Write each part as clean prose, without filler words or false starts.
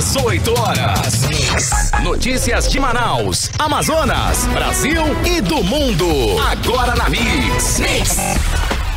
18 horas. Notícias de Manaus, Amazonas, Brasil e do mundo. Agora na Mix.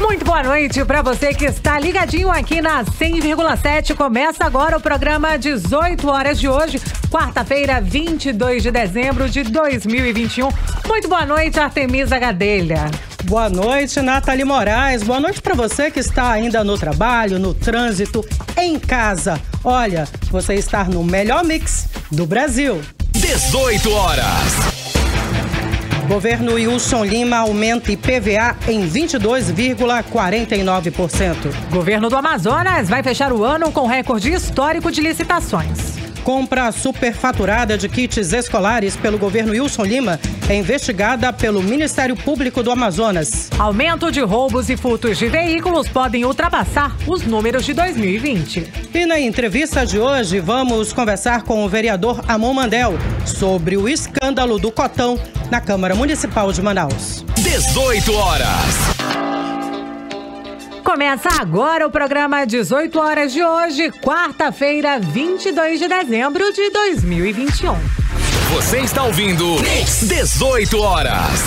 Muito boa noite para você que está ligadinho aqui na 100,7. Começa agora o programa 18 horas de hoje, quarta-feira, 22 de dezembro de 2021. Muito boa noite, Artemisa Gadelha. Boa noite, Nathalie Moraes. Boa noite para você que está ainda no trabalho, no trânsito, em casa. Olha, você está no melhor mix do Brasil. 18 horas. Governo Wilson Lima aumenta IPVA em 22,49%. Governo do Amazonas vai fechar o ano com recorde histórico de licitações. Compra superfaturada de kits escolares pelo governo Wilson Lima é investigada pelo Ministério Público do Amazonas. Aumento de roubos e furtos de veículos podem ultrapassar os números de 2020. E na entrevista de hoje, vamos conversar com o vereador Amon Mandel sobre o escândalo do Cotão na Câmara Municipal de Manaus. 18 horas. Começa agora o programa 18 horas de hoje, quarta-feira, 22 de dezembro de 2021. Você está ouvindo 18 horas.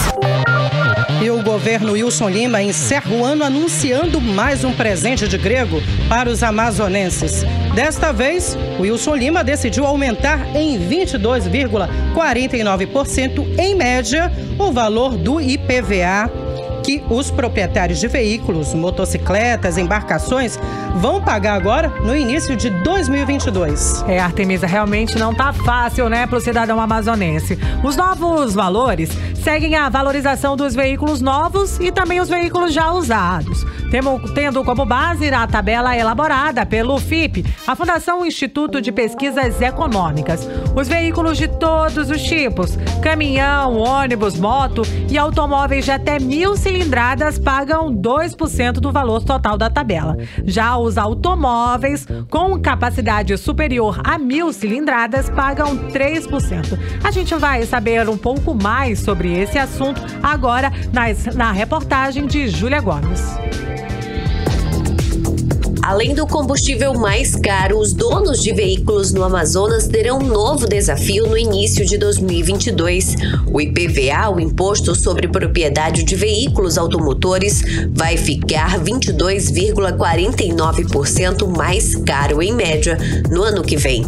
E o governo Wilson Lima encerra o ano anunciando mais um presente de grego para os amazonenses. Desta vez, o Wilson Lima decidiu aumentar em 22,49% em média o valor do IPVA que os proprietários de veículos, motocicletas, embarcações vão pagar agora no início de 2022. Artemisa, realmente não tá fácil, né, para o cidadão amazonense. Os novos valores seguem a valorização dos veículos novos e também os veículos já usados, tendo como base a tabela elaborada pelo FIP, a Fundação Instituto de Pesquisas Econômicas. Os veículos de todos os tipos, caminhão, ônibus, moto e automóveis de até 1.000 cilindradas pagam 2% do valor total da tabela. Já os automóveis com capacidade superior a 1.000 cilindradas pagam 3%. A gente vai saber um pouco mais sobre esse assunto agora na reportagem de Júlia Gomes. Além do combustível mais caro, os donos de veículos no Amazonas terão um novo desafio no início de 2022. O IPVA, o Imposto sobre Propriedade de Veículos Automotores, vai ficar 22,49% mais caro em média no ano que vem.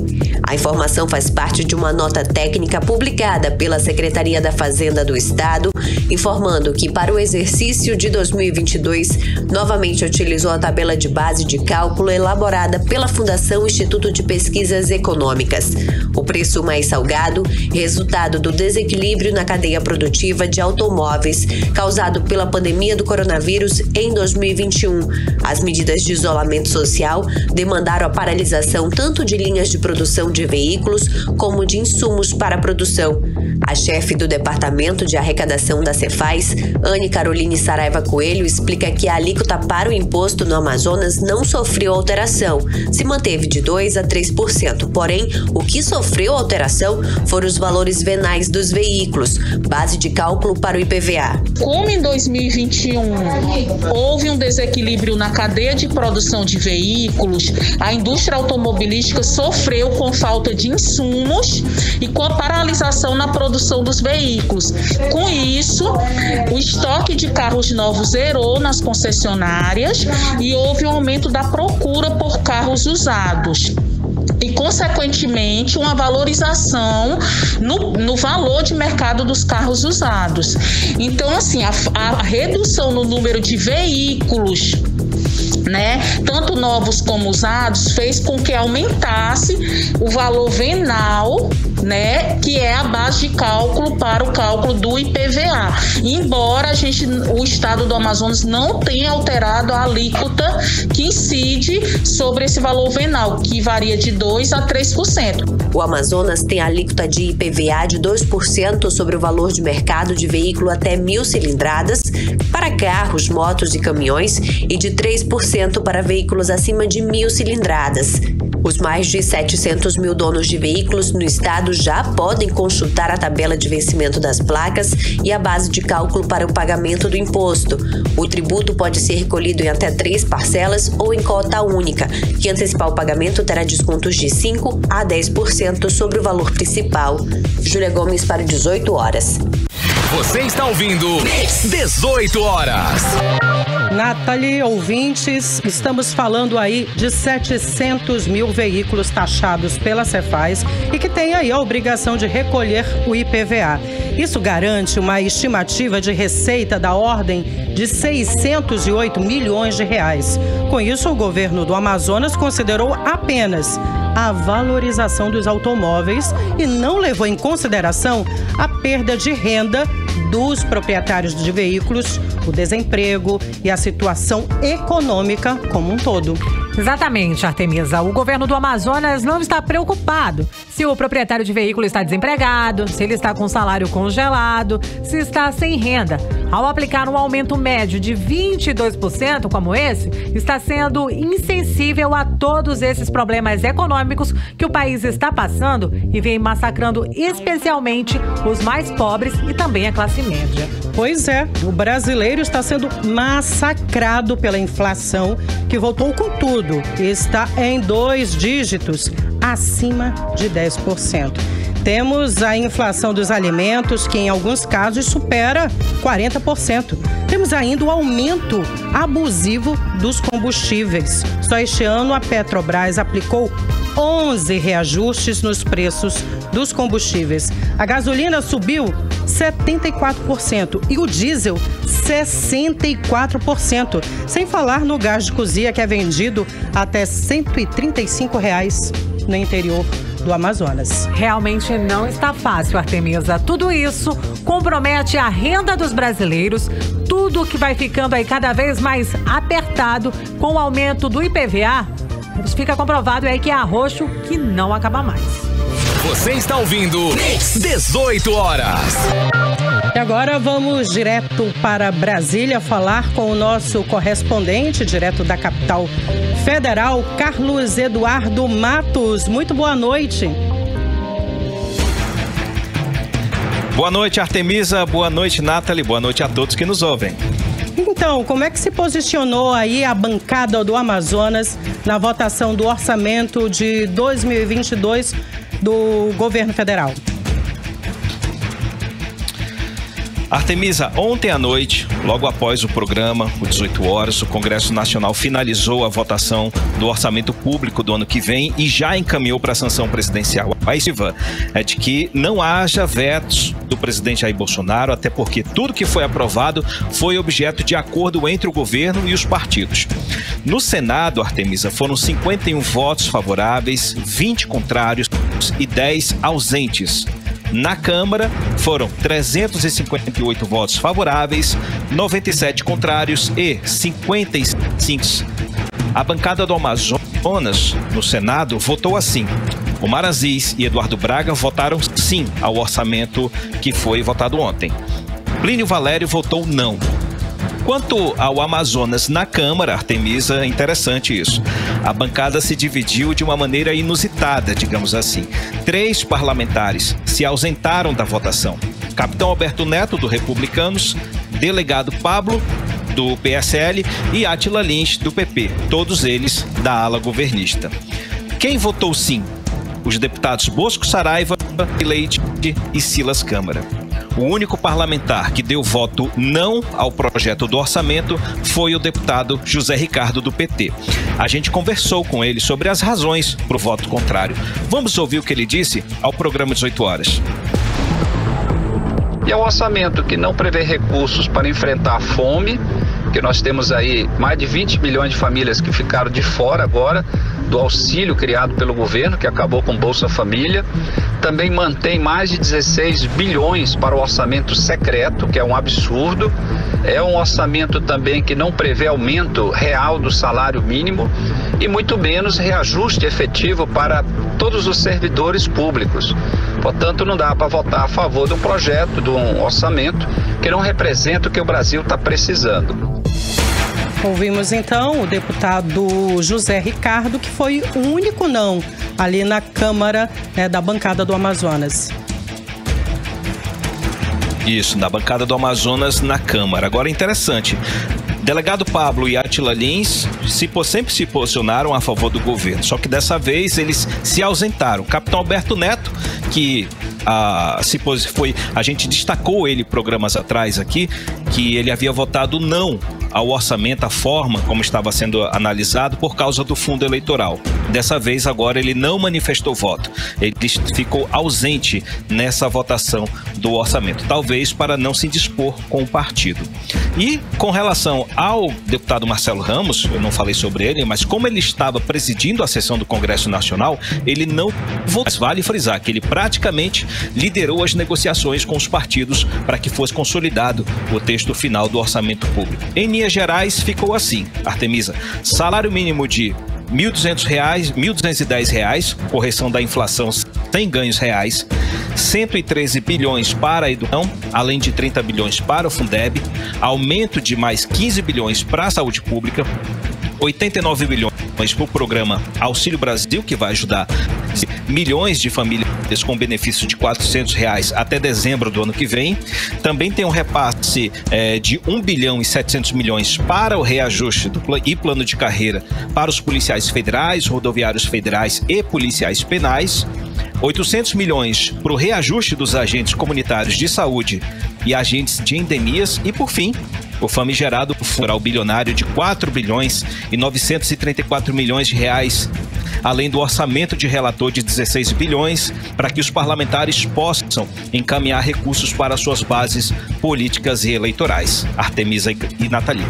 A informação faz parte de uma nota técnica publicada pela Secretaria da Fazenda do Estado, informando que para o exercício de 2022, novamente utilizou a tabela de base de cálculo elaborada pela Fundação Instituto de Pesquisas Econômicas. O preço mais salgado, resultado do desequilíbrio na cadeia produtiva de automóveis causado pela pandemia do coronavírus em 2021. As medidas de isolamento social demandaram a paralisação tanto de linhas de produção de veículos como de insumos para a produção. A chefe do Departamento de Arrecadação da Cefaz, Anne Caroline Saraiva Coelho, explica que a alíquota para o imposto no Amazonas não sofreu alteração, se manteve de 2% a 3%. Porém, o que sofreu alteração foram os valores venais dos veículos, base de cálculo para o IPVA. Como em 2021 houve um desequilíbrio na cadeia de produção de veículos, a indústria automobilística sofreu com falta de insumos e com a paralisação na produção dos veículos. Com isso, o estoque de carros novos zerou nas concessionárias e houve um aumento da procura por carros usados. E, consequentemente, uma valorização no valor de mercado dos carros usados. Então, assim, a redução no número de veículos, né, tanto novos como usados, fez com que aumentasse o valor venal, né, que é a base de cálculo para o cálculo do IPVA. Embora o estado do Amazonas não tenha alterado a alíquota que incide sobre esse valor venal, que varia de 2% a 3%. O Amazonas tem a alíquota de IPVA de 2% sobre o valor de mercado de veículo até 1.000 cilindradas para carros, motos e caminhões e de 3% para veículos acima de 1.000 cilindradas. Os mais de 700 mil donos de veículos no estado já podem consultar a tabela de vencimento das placas e a base de cálculo para o pagamento do imposto. O tributo pode ser recolhido em até 3 parcelas ou em cota única. Quem antecipar o pagamento terá descontos de 5% a 10% sobre o valor principal. Júlia Gomes para 18 horas. Você está ouvindo 18 horas. Nathalie, ouvintes, estamos falando aí de 700 mil veículos taxados pela Cefaz e que tem aí a obrigação de recolher o IPVA. Isso garante uma estimativa de receita da ordem de 608 milhões de reais. Com isso, o governo do Amazonas considerou apenas a valorização dos automóveis e não levou em consideração a perda de renda dos proprietários de veículos, o desemprego e a situação econômica como um todo. Exatamente, Artemisa. O governo do Amazonas não está preocupado se o proprietário de veículo está desempregado, se ele está com salário congelado, se está sem renda. Ao aplicar um aumento médio de 22% como esse, está sendo insensível a todos esses problemas econômicos que o país está passando e vem massacrando especialmente os mais pobres e também a classe média. Pois é, o brasileiro está sendo massacrado pela inflação que voltou com tudo e está em 2 dígitos, acima de 10%. Temos a inflação dos alimentos, que em alguns casos supera 40%. Temos ainda o aumento abusivo dos combustíveis. Só este ano a Petrobras aplicou 11 reajustes nos preços dos combustíveis. A gasolina subiu 74% e o diesel 64%. Sem falar no gás de cozinha, que é vendido até R$ 135 no interior do Amazonas. Realmente não está fácil, Artemisa. Tudo isso compromete a renda dos brasileiros, tudo que vai ficando aí cada vez mais apertado com o aumento do IPVA. Fica comprovado aí que é arroxo que não acaba mais. Você está ouvindo 18 horas. E agora vamos direto para Brasília falar com o nosso correspondente, direto da capital federal, Carlos Eduardo Matos. Muito boa noite. Boa noite, Artemisa. Boa noite, Nathalie. Boa noite a todos que nos ouvem. Então, como é que se posicionou aí a bancada do Amazonas na votação do orçamento de 2022 do governo federal? Artemisa, ontem à noite, logo após o programa, o 18 horas, o Congresso Nacional finalizou a votação do orçamento público do ano que vem e já encaminhou para a sanção presidencial. A estimativa é de que não haja vetos do presidente Jair Bolsonaro, até porque tudo que foi aprovado foi objeto de acordo entre o governo e os partidos. No Senado, Artemisa, foram 51 votos favoráveis, 20 contrários e 10 ausentes. Na Câmara, foram 358 votos favoráveis, 97 contrários e 55. A bancada do Amazonas, no Senado, votou assim. Omar Aziz e Eduardo Braga votaram sim ao orçamento que foi votado ontem. Plínio Valério votou não. Quanto ao Amazonas na Câmara, Artemisa, é interessante isso. A bancada se dividiu de uma maneira inusitada, digamos assim. 3 parlamentares se ausentaram da votação. Capitão Alberto Neto, do Republicanos, delegado Pablo, do PSL, e Átila Lins, do PP, todos eles da ala governista. Quem votou sim? Os deputados Bosco Saraiva, Leite e Silas Câmara. O único parlamentar que deu voto não ao projeto do orçamento foi o deputado José Ricardo, do PT. A gente conversou com ele sobre as razões para o voto contrário. Vamos ouvir o que ele disse ao programa 18 horas. E é um orçamento que não prevê recursos para enfrentar a fome, que nós temos aí mais de 20 milhões de famílias que ficaram de fora agora do auxílio criado pelo governo, que acabou com Bolsa Família. Também mantém mais de 16 bilhões para o orçamento secreto, que é um absurdo. É um orçamento também que não prevê aumento real do salário mínimo e muito menos reajuste efetivo para todos os servidores públicos. Portanto, não dá para votar a favor de um projeto, de um orçamento que não representa o que o Brasil está precisando. Ouvimos então o deputado José Ricardo, que foi o único não ali na Câmara, da bancada do Amazonas. Isso, na bancada do Amazonas na Câmara. Agora, interessante, delegado Pablo e Átila Lins sempre se posicionaram a favor do governo, só que dessa vez eles se ausentaram. Capitão Alberto Neto, que a gente destacou ele programas atrás aqui, que ele havia votado não ao orçamento, a forma como estava sendo analisado por causa do fundo eleitoral. Dessa vez, agora, ele não manifestou voto. Ele ficou ausente nessa votação do orçamento, talvez para não se dispor com o partido. E com relação ao deputado Marcelo Ramos, eu não falei sobre ele, mas como ele estava presidindo a sessão do Congresso Nacional, ele não votou. Mas vale frisar que ele praticamente liderou as negociações com os partidos para que fosse consolidado o texto final do orçamento público. Em linhas gerais, ficou assim, Artemisa: salário mínimo de R$ 1.210, correção da inflação sem ganhos reais, 113 bilhões para a educação, além de 30 bilhões para o Fundeb, aumento de mais 15 bilhões para a saúde pública, 89 bilhões para o programa Auxílio Brasil, que vai ajudar milhões de famílias com benefício de R$ 400 até dezembro do ano que vem. Também tem um repasse de 1 bilhão e 700 milhões para o reajuste e plano de carreira para os policiais federais, rodoviários federais e policiais penais. 800 milhões para o reajuste dos agentes comunitários de saúde e agentes de endemias. E, por fim, o famigerado fundo bilionário de 4 bilhões e 934 milhões de reais, além do orçamento de relator de 16 bilhões, para que os parlamentares possam encaminhar recursos para suas bases políticas e eleitorais. Artemisa e Nathalie.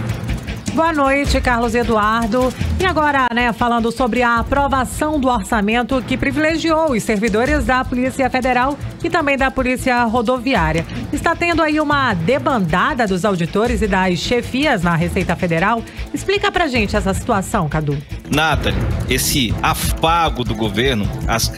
Boa noite, Carlos Eduardo. E agora, falando sobre a aprovação do orçamento que privilegiou os servidores da Polícia Federal e também da Polícia Rodoviária. Está tendo aí uma debandada dos auditores e das chefias na Receita Federal. Explica pra gente essa situação, Cadu. Nathalie, esse afago do governo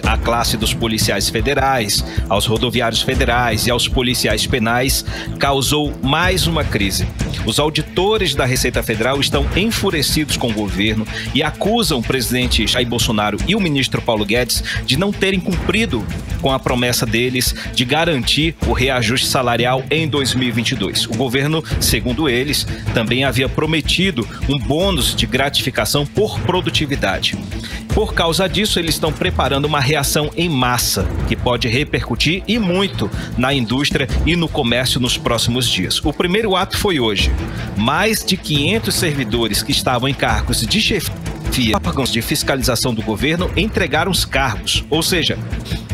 à classe dos policiais federais, aos rodoviários federais e aos policiais penais causou mais uma crise. Os auditores da Receita Federal estão enfurecidos com o governo e acusam o presidente Jair Bolsonaro e o ministro Paulo Guedes de não terem cumprido com a promessa deles de garantir o reajuste salarial em 2022. O governo, segundo eles, também havia prometido um bônus de gratificação por produtividade. Por causa disso, eles estão preparando uma reação em massa que pode repercutir e muito na indústria e no comércio nos próximos dias. O primeiro ato foi hoje. Mais de 500 servidores que estavam em cargos de chefia, órgãos de fiscalização do governo, entregaram os cargos, ou seja,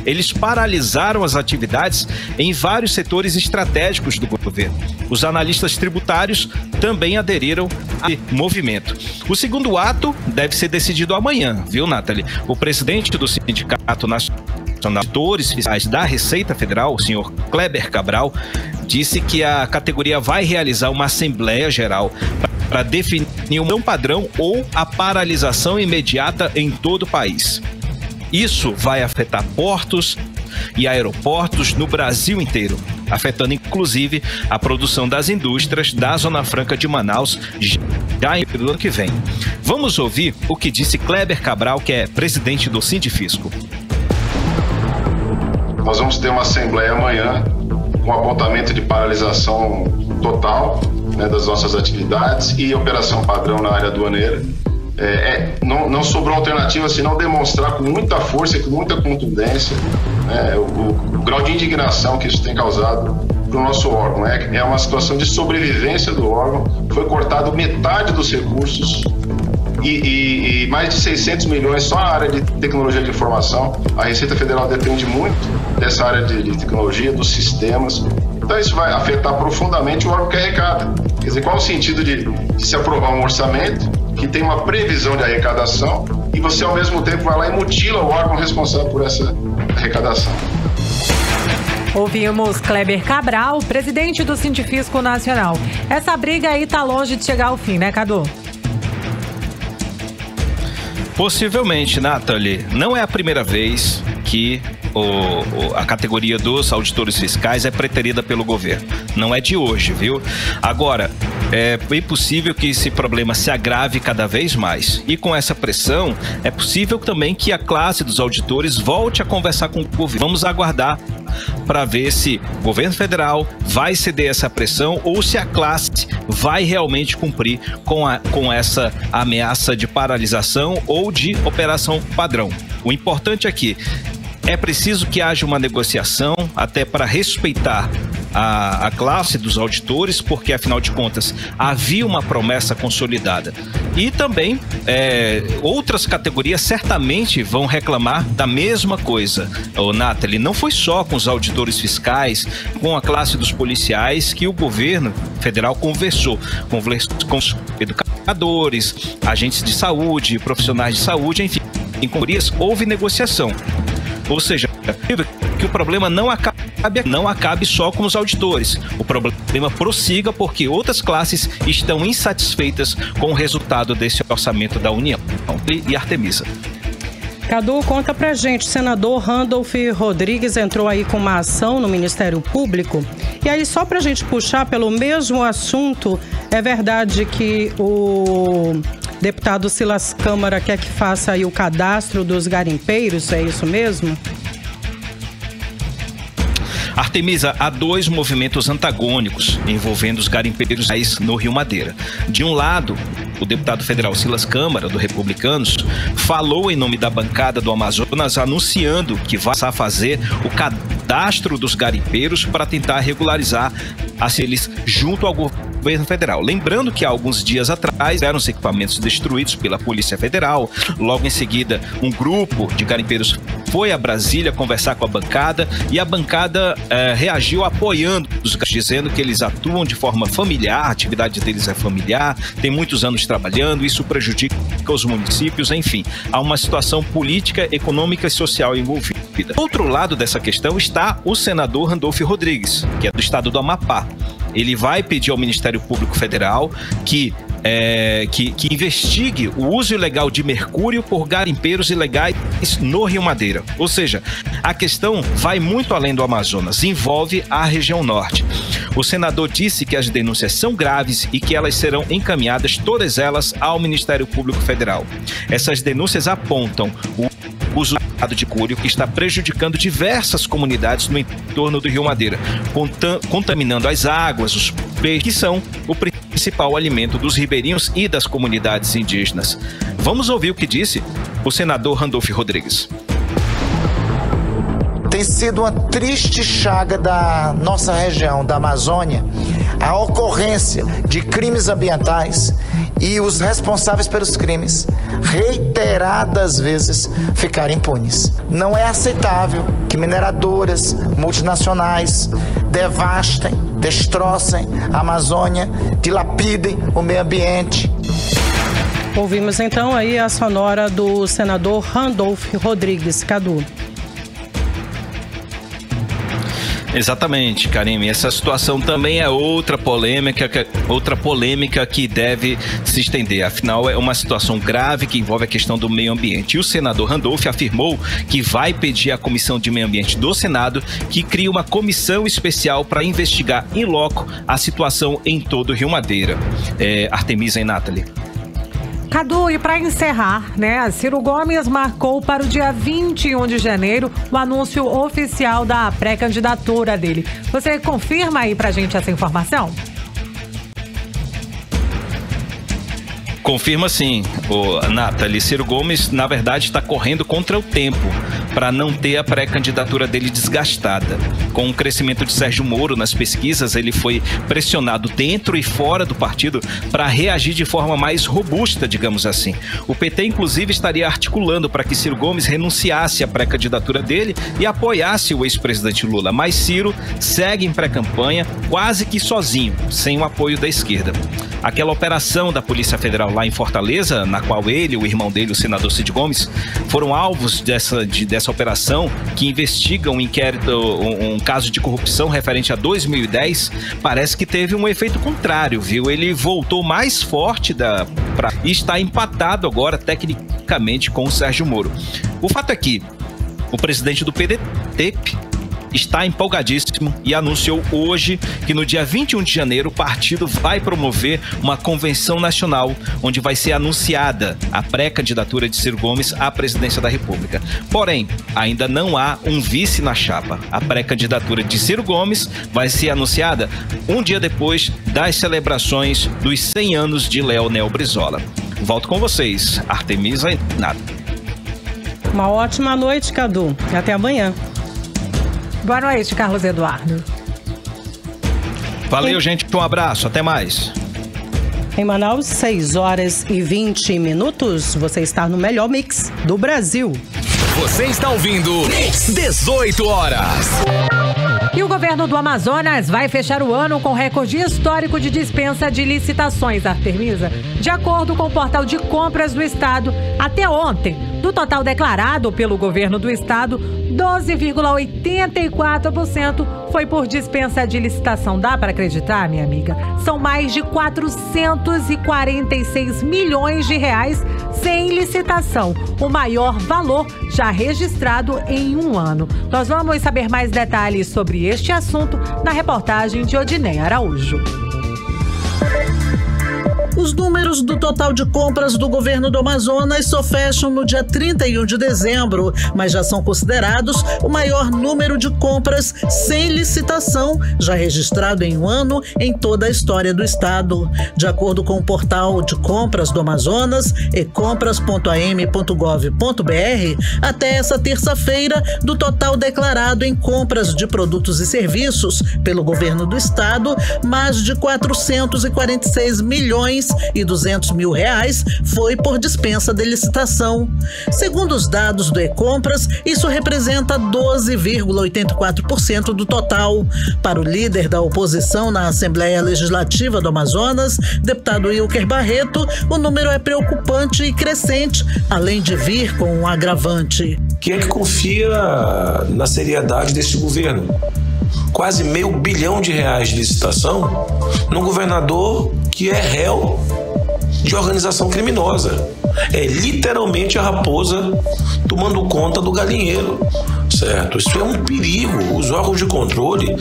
eles paralisaram as atividades em vários setores estratégicos do governo. Os analistas tributários também aderiram ao movimento. O segundo ato deve ser decidido amanhã, viu, Nathalie? O presidente do Sindicato Nacional de Auditores Fiscais da Receita Federal, o senhor Kleber Cabral, disse que a categoria vai realizar uma Assembleia Geral para definir um padrão ou a paralisação imediata em todo o país. Isso vai afetar portos e aeroportos no Brasil inteiro, afetando inclusive a produção das indústrias da Zona Franca de Manaus já no ano que vem. Vamos ouvir o que disse Kleber Cabral, que é presidente do Sindifisco. Nós vamos ter uma assembleia amanhã com apontamento de paralisação total, das nossas atividades e operação padrão na área aduaneira. Não sobrou alternativa senão demonstrar com muita força e com muita contundência o grau de indignação que isso tem causado para o nosso órgão. É uma situação de sobrevivência do órgão. Foi cortado metade dos recursos e mais de 600 milhões só na área de tecnologia de informação. A Receita Federal depende muito dessa área de tecnologia, dos sistemas. Então isso vai afetar profundamente o órgão que arrecada. Quer dizer, qual o sentido de se aprovar um orçamento que tem uma previsão de arrecadação e você ao mesmo tempo vai lá e mutila o órgão responsável por essa arrecadação? Ouvimos Kleber Cabral, presidente do Sindifisco Nacional. Essa briga aí tá longe de chegar ao fim, né, Cadu? Possivelmente, Nathalie. Não é a primeira vez que a categoria dos auditores fiscais é preterida pelo governo. Não é de hoje, viu? Agora, é bem possível que esse problema se agrave cada vez mais. E com essa pressão, é possível também que a classe dos auditores volte a conversar com o governo. Vamos aguardar para ver se o governo federal vai ceder essa pressão ou se a classe vai realmente cumprir com essa ameaça de paralisação ou de operação padrão. O importante aqui é preciso que haja uma negociação até para respeitar a classe dos auditores, porque afinal de contas havia uma promessa consolidada. E também outras categorias certamente vão reclamar da mesma coisa. Nathalie, não foi só com os auditores fiscais, com a classe dos policiais que o governo federal conversou com os educadores, agentes de saúde, profissionais de saúde, enfim, em categorias houve negociação. Ou seja, que o problema não acabe só com os auditores. O problema prossiga porque outras classes estão insatisfeitas com o resultado desse orçamento da União. E Artemisa. Cadu, conta pra gente, o senador Randolph Rodrigues entrou aí com uma ação no Ministério Público. E aí, só pra gente puxar pelo mesmo assunto, é verdade que o deputado Silas Câmara quer que faça aí o cadastro dos garimpeiros, é isso mesmo? Artemisa, há dois movimentos antagônicos envolvendo os garimpeiros no Rio Madeira. De um lado, o deputado federal Silas Câmara, do Republicanos, falou em nome da bancada do Amazonas anunciando que vai fazer o cadastro dos garimpeiros para tentar regularizar eles junto ao governo federal. Lembrando que há alguns dias atrás eram os equipamentos destruídos pela Polícia Federal. Logo em seguida, um grupo de garimpeiros foi a Brasília conversar com a bancada e a bancada reagiu apoiando os garimpeiros, dizendo que eles atuam de forma familiar, a atividade deles é familiar, tem muitos anos trabalhando, isso prejudica os municípios, enfim, há uma situação política, econômica e social envolvida. Do outro lado dessa questão está o senador Randolph Rodrigues, que é do estado do Amapá. Ele vai pedir ao Ministério Público Federal que investigue o uso ilegal de mercúrio por garimpeiros ilegais no Rio Madeira. Ou seja, a questão vai muito além do Amazonas, envolve a região norte. O senador disse que as denúncias são graves e que elas serão encaminhadas, todas elas, ao Ministério Público Federal. Essas denúncias apontam o uso de mercúrio que está prejudicando diversas comunidades no entorno do Rio Madeira, contaminando as águas, os peixes, que são o principal alimento dos ribeirinhos e das comunidades indígenas. Vamos ouvir o que disse o senador Randolph Rodrigues. Tem sido uma triste chaga da nossa região, da Amazônia, a ocorrência de crimes ambientais e os responsáveis pelos crimes, reiteradas vezes, ficarem impunes. Não é aceitável que mineradoras multinacionais devastem, destrocem a Amazônia, dilapidem o meio ambiente. Ouvimos então aí a sonora do senador Randolph Rodrigues. Cadu. Exatamente, Karime. Essa situação também é outra polêmica que deve se estender. Afinal, é uma situação grave que envolve a questão do meio ambiente. E o senador Randolph afirmou que vai pedir à Comissão de Meio Ambiente do Senado que crie uma comissão especial para investigar em loco a situação em todo o Rio Madeira. Artemisa e Nathalie. Cadu, e para encerrar, né, Ciro Gomes marcou para o dia 21 de janeiro o anúncio oficial da pré-candidatura dele. Você confirma aí pra gente essa informação? Confirma sim, Nathalie. Ciro Gomes, na verdade, está correndo contra o tempo para não ter a pré-candidatura dele desgastada. Com o crescimento de Sérgio Moro nas pesquisas, ele foi pressionado dentro e fora do partido para reagir de forma mais robusta, digamos assim. O PT, inclusive, estaria articulando para que Ciro Gomes renunciasse à pré-candidatura dele e apoiasse o ex-presidente Lula. Mas Ciro segue em pré-campanha quase que sozinho, sem o apoio da esquerda. Aquela operação da Polícia Federal lá em Fortaleza, na qual ele e o irmão dele, o senador Cid Gomes, foram alvos dessa operação que investiga um inquérito, um caso de corrupção referente a 2010, parece que teve um efeito contrário, viu? Ele voltou mais forte e está empatado agora tecnicamente com o Sérgio Moro. O fato é que o presidente do PDT está empolgadíssimo e anunciou hoje que no dia 21 de janeiro o partido vai promover uma convenção nacional onde vai ser anunciada a pré-candidatura de Ciro Gomes à presidência da República. Porém, ainda não há um vice na chapa. A pré-candidatura de Ciro Gomes vai ser anunciada um dia depois das celebrações dos 100 anos de Leonel Brizola. Volto com vocês, Artemisa e Nata. Uma ótima noite, Cadu. Até amanhã. Boa noite, Carlos Eduardo. Valeu, gente. Um abraço. Até mais. Em Manaus, 6h20. Você está no melhor mix do Brasil. Você está ouvindo 18 horas. E o governo do Amazonas vai fechar o ano com recorde histórico de dispensa de licitações, Artemisa. De acordo com o portal de compras do estado, até ontem, do total declarado pelo governo do estado, 12,84% foi por dispensa de licitação. Dá para acreditar, minha amiga? São mais de 446 milhões de reais sem licitação, o maior valor já registrado em um ano. Nós vamos saber mais detalhes sobre este assunto na reportagem de Odineia Araújo. Os números do total de compras do governo do Amazonas só fecham no dia 31 de dezembro, mas já são considerados o maior número de compras sem licitação já registrado em um ano em toda a história do estado. De acordo com o portal de compras do Amazonas, ecompras.am.gov.br, até essa terça-feira, do total declarado em compras de produtos e serviços pelo governo do estado, mais de 446 milhões e 200 mil reais foi por dispensa de licitação. Segundo os dados do Ecompras, isso representa 12,84% do total. Para o líder da oposição na Assembleia Legislativa do Amazonas, deputado Wilker Barreto, o número é preocupante e crescente, além de vir com um agravante. Quem é que confia na seriedade desse governo? Quase R$500 bilhão de licitação num governador que é réu de organização criminosa. É literalmente a raposa tomando conta do galinheiro, certo? Isso é um perigo. Os órgãos de controle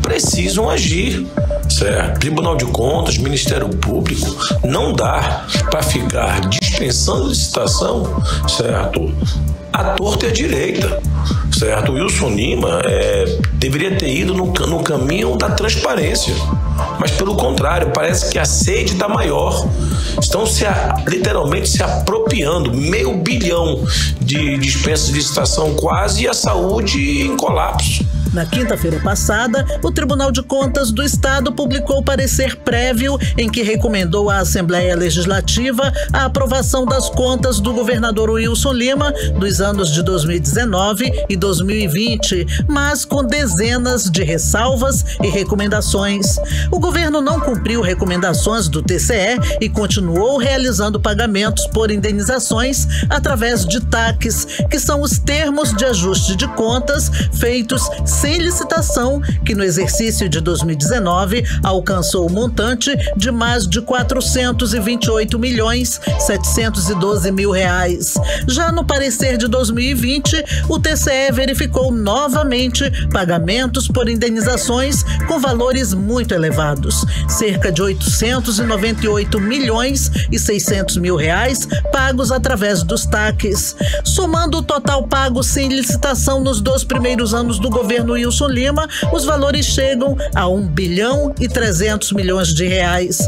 precisam agir, certo? Tribunal de Contas, Ministério Público, não dá para ficar dispensando licitação, certo? À torta e à direita, certo? O Wilson Lima deveria ter ido no caminho da transparência, mas pelo contrário, parece que a sede está maior. Estão literalmente se apropriando, R$500 bilhão de dispensa de licitação quase, e a saúde em colapso. Na quinta-feira passada, o Tribunal de Contas do Estado publicou parecer prévio em que recomendou à Assembleia Legislativa a aprovação das contas do governador Wilson Lima dos anos de 2019 e 2020, mas com dezenas de ressalvas e recomendações. O governo não cumpriu recomendações do TCE e continuou realizando pagamentos por indenizações através de TACs, que são os termos de ajuste de contas feitos sem licitação, que no exercício de 2019 alcançou o montante de mais de 428 milhões 712 mil reais. Já no parecer de 2020, o TCE verificou novamente pagamentos por indenizações com valores muito elevados, cerca de 898 milhões e 600 mil reais pagos através dos TACs. Somando o total pago sem licitação nos 2 primeiros anos do governo Wilson Lima, os valores chegam a 1 bilhão e 300 milhões de reais.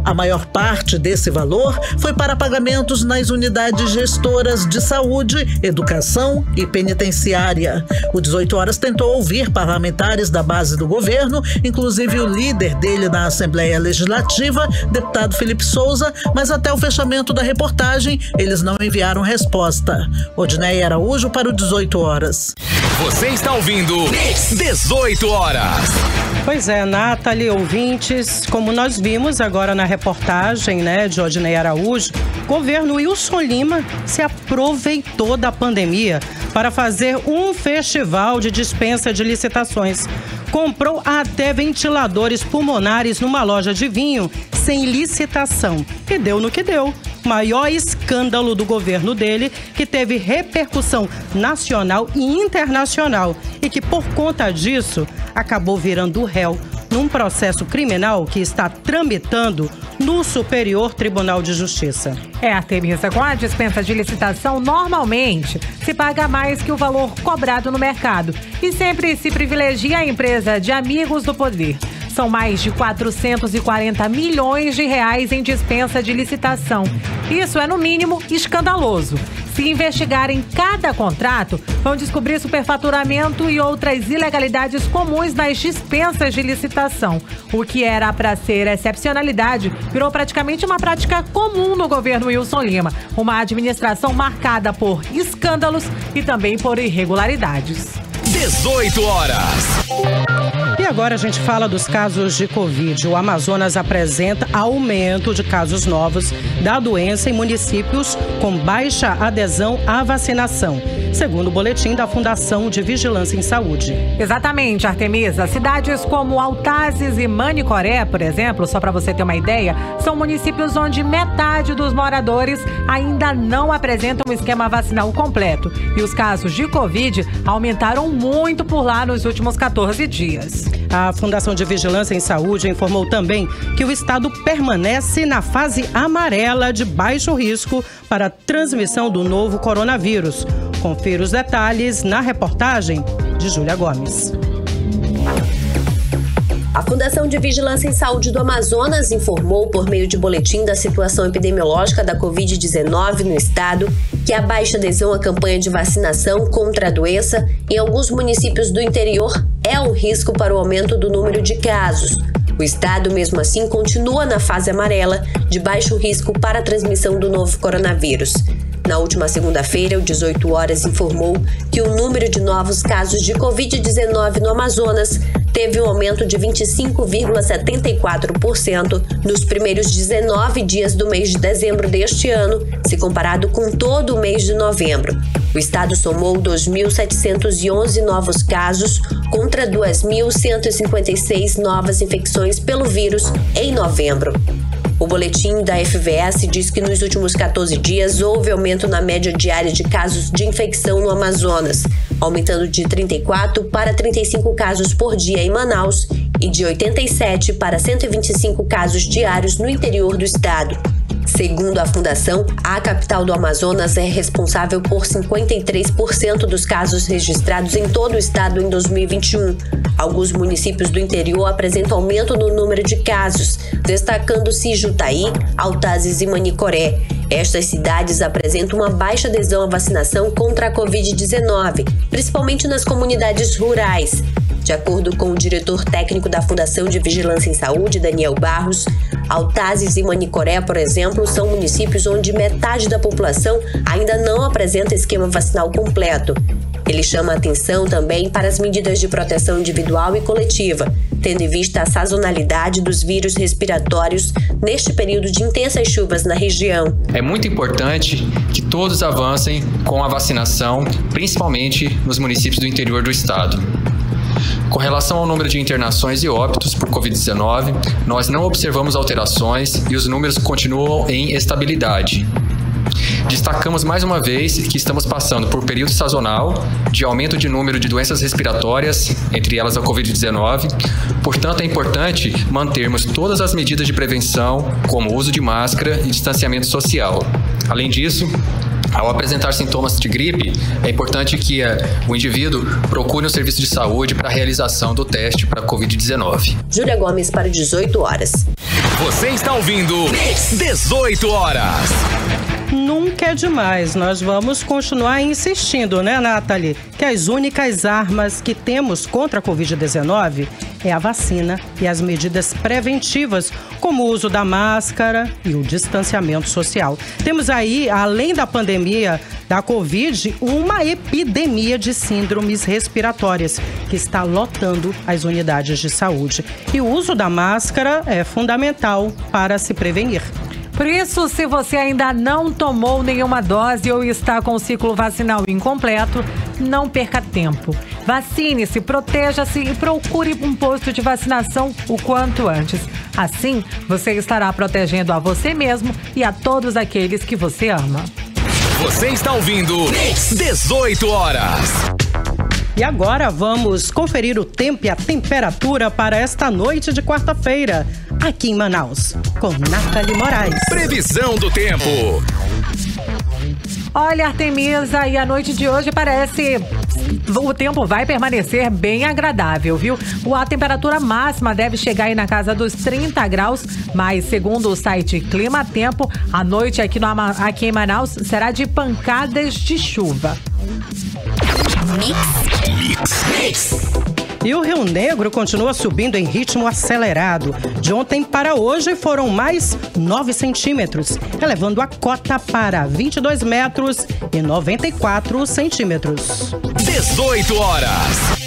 A maior parte desse valor foi para pagamentos nas unidades gestoras de saúde, educação e penitenciária. O 18 Horas tentou ouvir parlamentares da base do governo, inclusive o líder dele na Assembleia Legislativa, deputado Felipe Souza, mas até o fechamento da reportagem, eles não enviaram resposta. Odineia Araújo para o 18 Horas. Você está ouvindo 18 Horas. Pois é, Nathalie, ouvintes, como nós vimos agora na reportagem, de Odineia Araújo, o governo Wilson Lima se aproveitou da pandemia para fazer um festival de dispensa de licitações. Comprou até ventiladores pulmonares numa loja de vinho sem licitação. E deu no que deu. Maior escândalo do governo dele, que teve repercussão nacional e internacional e que, por conta disso, acabou virando réu num processo criminal que está tramitando no Superior Tribunal de Justiça. Artemisa, com a dispensa de licitação, normalmente se paga mais que o valor cobrado no mercado e sempre se privilegia a empresa de amigos do poder. São mais de 440 milhões de reais em dispensa de licitação. Isso é, no mínimo, escandaloso. Se investigarem cada contrato, vão descobrir superfaturamento e outras ilegalidades comuns nas dispensas de licitação. O que era para ser excepcionalidade virou praticamente uma prática comum no governo Wilson Lima. Uma administração marcada por escândalos e também por irregularidades. 18 horas. E agora a gente fala dos casos de Covid. O Amazonas apresenta aumento de casos novos da doença em municípios com baixa adesão à vacinação, segundo o boletim da Fundação de Vigilância em Saúde. Exatamente, Artemisa. Cidades como Altazes e Manicoré, por exemplo, só para você ter uma ideia, são municípios onde metade dos moradores ainda não apresentam um esquema vacinal completo. E os casos de Covid aumentaram muito por lá nos últimos 14 dias. A Fundação de Vigilância em Saúde informou também que o estado permanece na fase amarela de baixo risco para a transmissão do novo coronavírus. Confira os detalhes na reportagem de Júlia Gomes. A Fundação de Vigilância em Saúde do Amazonas informou, por meio de boletim da situação epidemiológica da Covid-19 no estado, que a baixa adesão à campanha de vacinação contra a doença em alguns municípios do interior é um risco para o aumento do número de casos. O estado, mesmo assim, continua na fase amarela de baixo risco para a transmissão do novo coronavírus. Na última segunda-feira, o 18 horas informou que o número de novos casos de Covid-19 no Amazonas teve um aumento de 25,74% nos primeiros 19 dias do mês de dezembro deste ano, se comparado com todo o mês de novembro. O estado somou 2.711 novos casos contra 2.156 novas infecções pelo vírus em novembro. O boletim da FVS diz que nos últimos 14 dias houve aumento na média diária de casos de infecção no Amazonas, aumentando de 34 para 35 casos por dia em Manaus e de 87 para 125 casos diários no interior do estado. Segundo a Fundação, a capital do Amazonas é responsável por 53% dos casos registrados em todo o estado em 2021. Alguns municípios do interior apresentam aumento no número de casos, destacando-se Jutaí, Altazes e Manicoré. Estas cidades apresentam uma baixa adesão à vacinação contra a Covid-19, principalmente nas comunidades rurais. De acordo com o diretor técnico da Fundação de Vigilância em Saúde, Daniel Barros, Altazes e Manicoré, por exemplo, são municípios onde metade da população ainda não apresenta esquema vacinal completo. Ele chama a atenção também para as medidas de proteção individual e coletiva, tendo em vista a sazonalidade dos vírus respiratórios neste período de intensas chuvas na região. É muito importante que todos avancem com a vacinação, principalmente nos municípios do interior do estado. Com relação ao número de internações e óbitos por Covid-19, nós não observamos alterações e os números continuam em estabilidade. Destacamos mais uma vez que estamos passando por período sazonal de aumento de número de doenças respiratórias, entre elas a Covid-19. Portanto, é importante mantermos todas as medidas de prevenção, como o uso de máscara e distanciamento social. Além disso, ao apresentar sintomas de gripe, é importante que o indivíduo procure um serviço de saúde para a realização do teste para a Covid-19. Júlia Gomes para 18 horas. Você está ouvindo 18 horas. Nunca é demais. Nós vamos continuar insistindo, né, Nathalie? Que as únicas armas que temos contra a Covid-19 é a vacina e as medidas preventivas, como o uso da máscara e o distanciamento social. Temos aí, além da pandemia da Covid, uma epidemia de síndromes respiratórias que está lotando as unidades de saúde. E o uso da máscara é fundamental para se prevenir. Por isso, se você ainda não tomou nenhuma dose ou está com o ciclo vacinal incompleto, não perca tempo. Vacine-se, proteja-se e procure um posto de vacinação o quanto antes. Assim, você estará protegendo a você mesmo e a todos aqueles que você ama. Você está ouvindo 18 horas. E agora vamos conferir o tempo e a temperatura para esta noite de quarta-feira, aqui em Manaus, com Nathalie Moraes. Previsão do tempo. Olha, Artemisa, e a noite de hoje parece... O tempo vai permanecer bem agradável, viu? A temperatura máxima deve chegar aí na casa dos 30 graus, mas segundo o site Clima Tempo, a noite aqui em Manaus será de pancadas de chuva. Mix. E o Rio Negro continua subindo em ritmo acelerado. De ontem para hoje foram mais 9 centímetros, elevando a cota para 22 metros e 94 centímetros. 18 horas.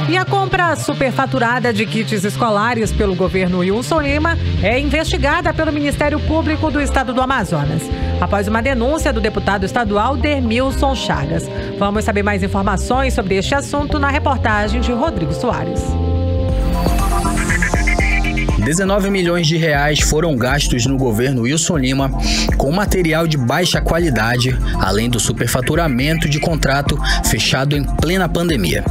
E a compra superfaturada de kits escolares pelo governo Wilson Lima é investigada pelo Ministério Público do Estado do Amazonas, após uma denúncia do deputado estadual Dermilson Chagas. Vamos saber mais informações sobre este assunto na reportagem de Rodrigo Soares. 19 milhões de reais foram gastos no governo Wilson Lima com material de baixa qualidade, além do superfaturamento de contrato fechado em plena pandemia.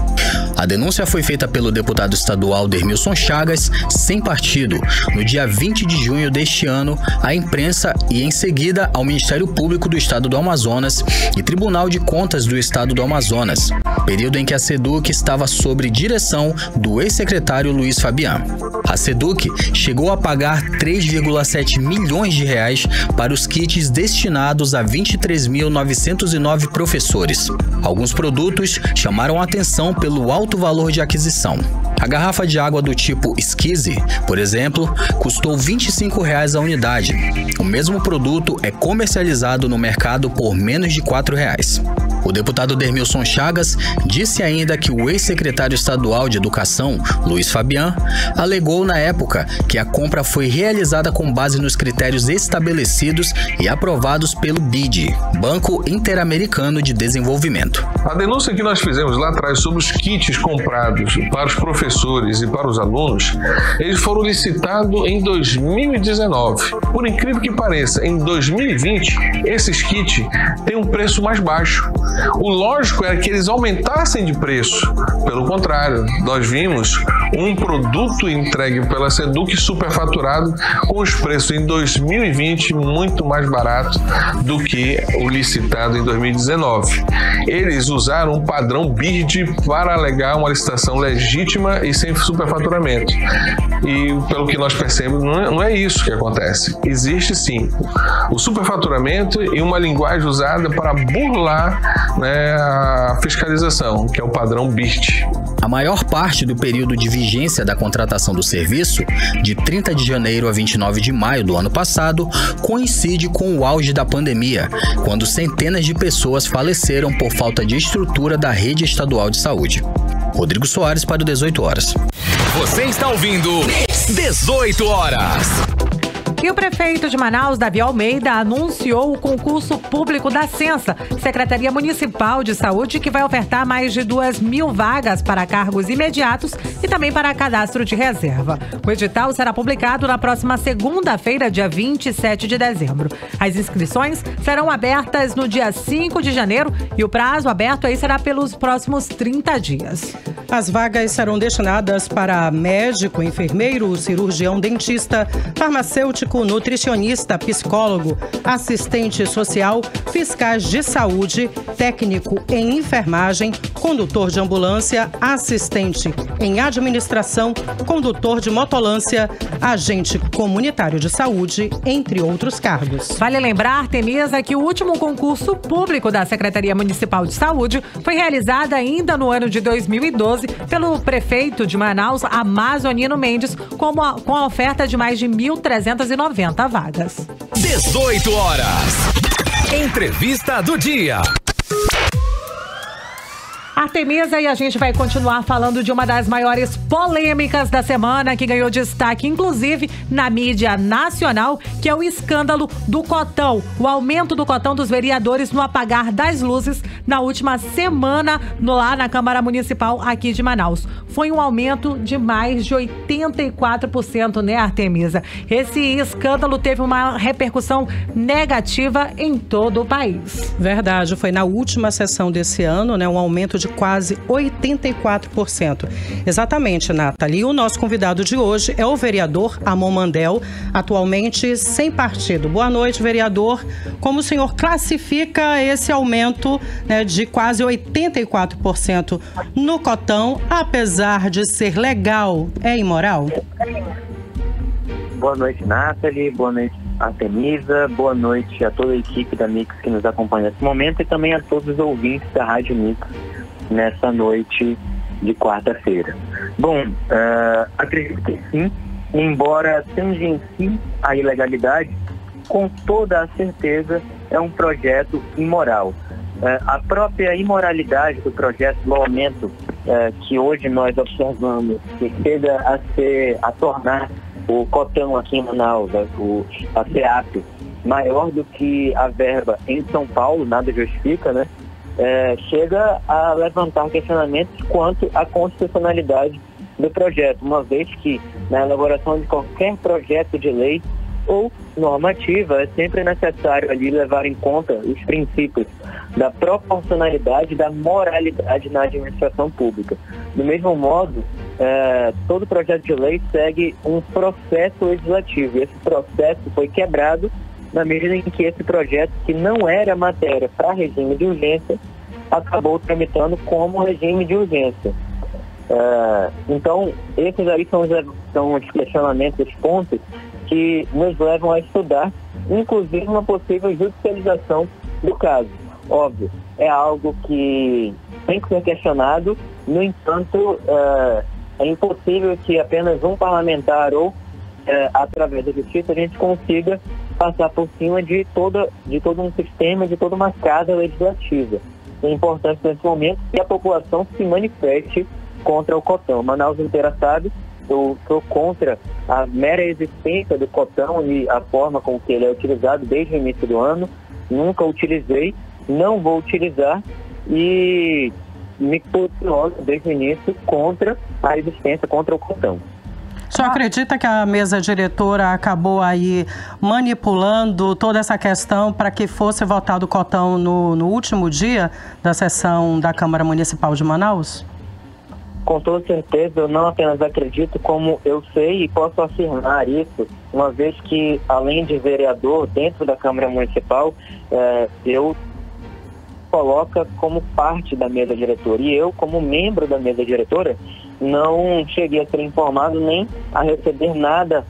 A denúncia foi feita pelo deputado estadual Dermilson Chagas, sem partido, no dia 20 de junho deste ano, à imprensa e, em seguida, ao Ministério Público do Estado do Amazonas e Tribunal de Contas do Estado do Amazonas, período em que a SEDUC estava sob direção do ex-secretário Luiz Fabian. A SEDUC chegou a pagar 3,7 milhões de reais para os kits destinados a 23.909 professores. Alguns produtos chamaram a atenção pelo alto valor de aquisição. A garrafa de água do tipo Esquise, por exemplo, custou R$ 25 a unidade. O mesmo produto é comercializado no mercado por menos de R$ 4. O deputado Dermilson Chagas disse ainda que o ex-secretário estadual de Educação, Luiz Fabian, alegou na época que a compra foi realizada com base nos critérios estabelecidos e aprovados pelo BID, Banco Interamericano de Desenvolvimento. A denúncia que nós fizemos lá atrás sobre os kits comprados para os professores e para os alunos, eles foram licitados em 2019. Por incrível que pareça, em 2020, esses kits têm um preço mais baixo. O lógico era que eles aumentassem de preço. Pelo contrário, nós vimos um produto entregue pela SEDUC superfaturado com os preços em 2020 muito mais barato do que o licitado em 2019. Eles usaram um padrão BID para alegar uma licitação legítima e sem superfaturamento. E pelo que nós percebemos, não é isso que acontece. Existe sim o superfaturamento e uma linguagem usada para burlar, a fiscalização, que é o padrão BIRT. A maior parte do período de vigência da contratação do serviço, de 30 de janeiro a 29 de maio do ano passado, coincide com o auge da pandemia, quando centenas de pessoas faleceram por falta de estrutura da rede estadual de saúde. Rodrigo Soares para o 18 horas. Você está ouvindo 18 horas. E o prefeito de Manaus, Davi Almeida, anunciou o concurso público da Censa, Secretaria Municipal de Saúde, que vai ofertar mais de 2.000 vagas para cargos imediatos e também para cadastro de reserva. O edital será publicado na próxima segunda-feira, dia 27 de dezembro. As inscrições serão abertas no dia 5 de janeiro e o prazo aberto aí será pelos próximos 30 dias. As vagas serão destinadas para médico, enfermeiro, cirurgião, dentista, farmacêutico, nutricionista, psicólogo, assistente social, fiscais de saúde, técnico em enfermagem, condutor de ambulância, assistente em administração, condutor de motolância, agente comunitário de saúde, entre outros cargos. Vale lembrar, Artemisa, que o último concurso público da Secretaria Municipal de Saúde foi realizado ainda no ano de 2012 pelo prefeito de Manaus, Amazonino Mendes, com a oferta de mais de 1.390 vagas. 18 horas. Entrevista do dia. Artemisa, e a gente vai continuar falando de uma das maiores polêmicas da semana, que ganhou destaque, inclusive, na mídia nacional, que é o escândalo do cotão. O aumento do cotão dos vereadores no apagar das luzes na última semana lá na Câmara Municipal aqui de Manaus. Foi um aumento de mais de 84%, né, Artemisa? Esse escândalo teve uma repercussão negativa em todo o país. Verdade, foi na última sessão desse ano, né, um aumento de quase 84%. Exatamente, Nathalie. E o nosso convidado de hoje é o vereador Amon Mandel, atualmente sem partido. Boa noite, vereador. Como o senhor classifica esse aumento, né, de quase 84% no cotão, apesar de ser legal, é imoral? Boa noite, Nathalie. Boa noite, Artemisa. Boa noite a toda a equipe da Mix que nos acompanha nesse momento e também a todos os ouvintes da Rádio Mix nessa noite de quarta-feira. Bom, acredito que sim, embora tangencie a ilegalidade, com toda a certeza é um projeto imoral. A própria imoralidade do projeto do aumento que hoje nós observamos, que chega a tornar o cotão aqui em Manaus, a CEAP, maior do que a verba em São Paulo, nada justifica, né? Chega a levantar questionamentos quanto à constitucionalidade do projeto, uma vez que na elaboração de qualquer projeto de lei ou normativa é sempre necessário ali levar em conta os princípios da proporcionalidade e da moralidade na administração pública. Do mesmo modo, todo projeto de lei segue um processo legislativo e esse processo foi quebrado na medida em que esse projeto, que não era matéria para regime de urgência, acabou tramitando como regime de urgência. Então, esses aí são os questionamentos, os pontos que nos levam a estudar, inclusive uma possível judicialização do caso. Óbvio, é algo que tem que ser questionado, no entanto, é impossível que apenas um parlamentar ou através da justiça a gente consiga passar por cima de todo um sistema, de toda uma casa legislativa. É importante nesse momento que a população se manifeste contra o cotão. Manaus inteira sabe, eu sou contra a mera existência do cotão e a forma com que ele é utilizado desde o início do ano. Nunca utilizei, não vou utilizar e me posiciono desde o início contra a existência, contra o cotão. O senhor acredita que a mesa diretora acabou aí manipulando toda essa questão para que fosse votado o cotão no último dia da sessão da Câmara Municipal de Manaus? Com toda certeza, eu não apenas acredito, como eu sei e posso afirmar isso, uma vez que, além de vereador dentro da Câmara Municipal, eu coloca como parte da mesa diretora. E eu, como membro da mesa diretora, não cheguei a ser informado nem a receber nada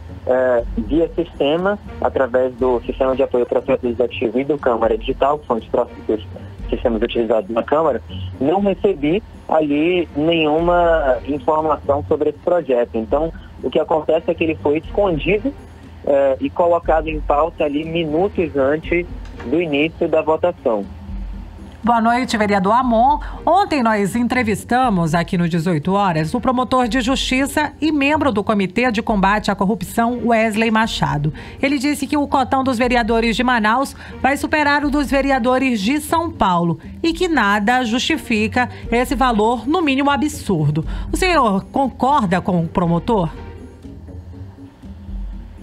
via sistema, através do Sistema de Apoio ao Processo Legislativo e do Câmara Digital, que são os sistemas utilizados na Câmara. Não recebi ali nenhuma informação sobre esse projeto. Então, o que acontece é que ele foi escondido e colocado em pauta ali minutos antes do início da votação. Boa noite, vereador Amon. Ontem nós entrevistamos aqui no 18 Horas o promotor de justiça e membro do Comitê de Combate à Corrupção, Wesley Machado. Ele disse que o cotão dos vereadores de Manaus vai superar o dos vereadores de São Paulo e que nada justifica esse valor, no mínimo absurdo. O senhor concorda com o promotor?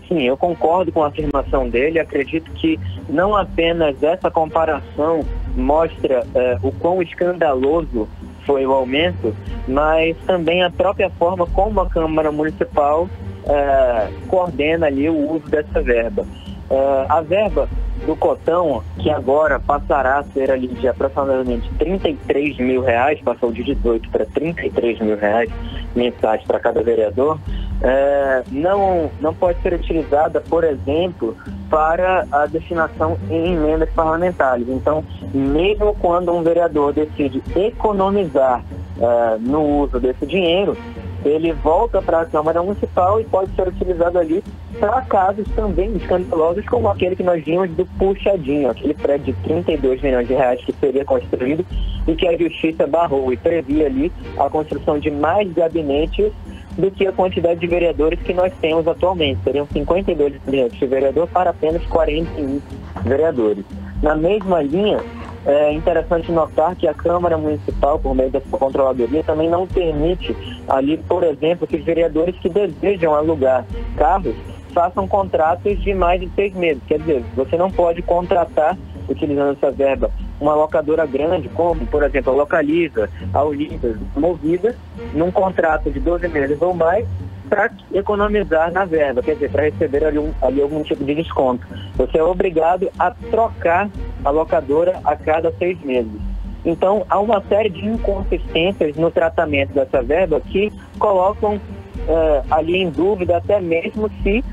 Sim, eu concordo com a afirmação dele. Acredito que não apenas essa comparação mostra o quão escandaloso foi o aumento, mas também a própria forma como a Câmara Municipal coordena ali o uso dessa verba. A verba do cotão, que agora passará a ser ali de aproximadamente R$33 mil, passou de 18 para R$33 mil mensais para cada vereador, não pode ser utilizada, por exemplo, para a destinação em emendas parlamentares. Então, mesmo quando um vereador decide economizar no uso desse dinheiro, ele volta para a Câmara Municipal e pode ser utilizado ali para casos também escandalosos, como aquele que nós vimos do Puxadinho, aquele prédio de 32 milhões de reais que seria construído e que a Justiça barrou e previa ali a construção de mais gabinetes do que a quantidade de vereadores que nós temos atualmente. Seriam 52 gabinetes de vereador para apenas 41 vereadores. Na mesma linha, é interessante notar que a Câmara Municipal, por meio da sua controladoria, também não permite ali, por exemplo, que os vereadores que desejam alugar carros façam contratos de mais de 6 meses. Quer dizer, você não pode contratar, utilizando essa verba, uma locadora grande, como, por exemplo, a Localiza, a Unidas, Movida, num contrato de 12 meses ou mais, para economizar na verba, quer dizer, para receber ali algum tipo de desconto. Você é obrigado a trocar a locadora a cada 6 meses. Então, há uma série de inconsistências no tratamento dessa verba que colocam ali em dúvida até mesmo se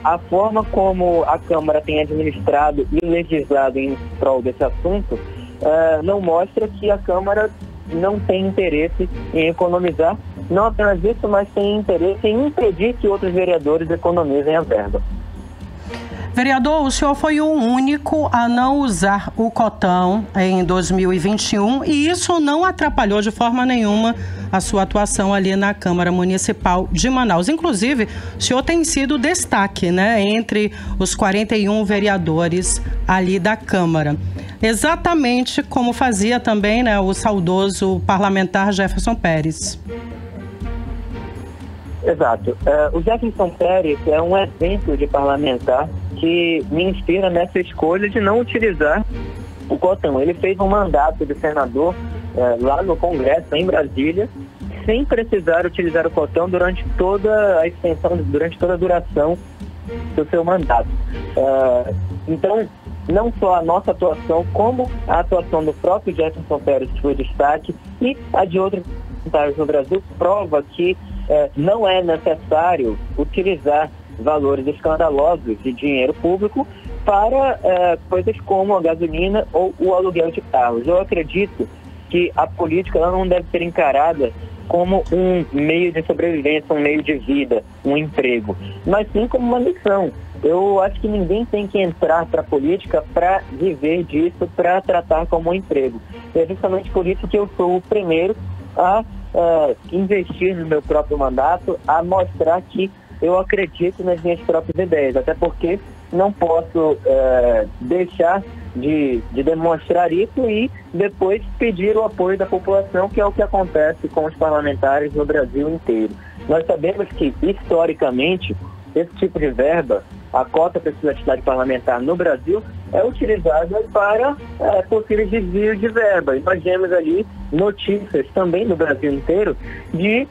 a forma como a Câmara tem administrado e legislado em prol desse assunto não mostra que a Câmara não tem interesse em economizar. Não apenas isso, mas tem interesse em impedir que outros vereadores economizem a verba. Vereador, o senhor foi o único a não usar o cotão em 2021 e isso não atrapalhou de forma nenhuma a sua atuação ali na Câmara Municipal de Manaus. Inclusive, o senhor tem sido destaque, né, entre os 41 vereadores ali da Câmara. Exatamente como fazia também, né, o saudoso parlamentar Jefferson Pérez. Exato. O Jefferson Pérez é um exemplo de parlamentar que me inspira nessa escolha de não utilizar o cotão. Ele fez um mandato de senador lá no Congresso, em Brasília, sem precisar utilizar o cotão durante toda a extensão, durante toda a duração do seu mandato. Então, não só a nossa atuação, como a atuação do próprio Jefferson Pérez, que foi destaque, e a de outros parlamentares no Brasil, prova que não é necessário utilizar valores escandalosos de dinheiro público para coisas como a gasolina ou o aluguel de carros. Eu acredito que a política ela não deve ser encarada como um meio de sobrevivência, um meio de vida, um emprego, mas sim como uma missão. Eu acho que ninguém tem que entrar para a política para viver disso, para tratar como um emprego. É justamente por isso que eu sou o primeiro a investir no meu próprio mandato, a mostrar que eu acredito nas minhas próprias ideias, até porque não posso deixar de demonstrar isso e depois pedir o apoio da população, que é o que acontece com os parlamentares no Brasil inteiro. Nós sabemos que, historicamente, esse tipo de verba, a cota para atividade parlamentar no Brasil, é utilizada para possíveis desvios de verba. E nós vemos ali notícias também no Brasil inteiro de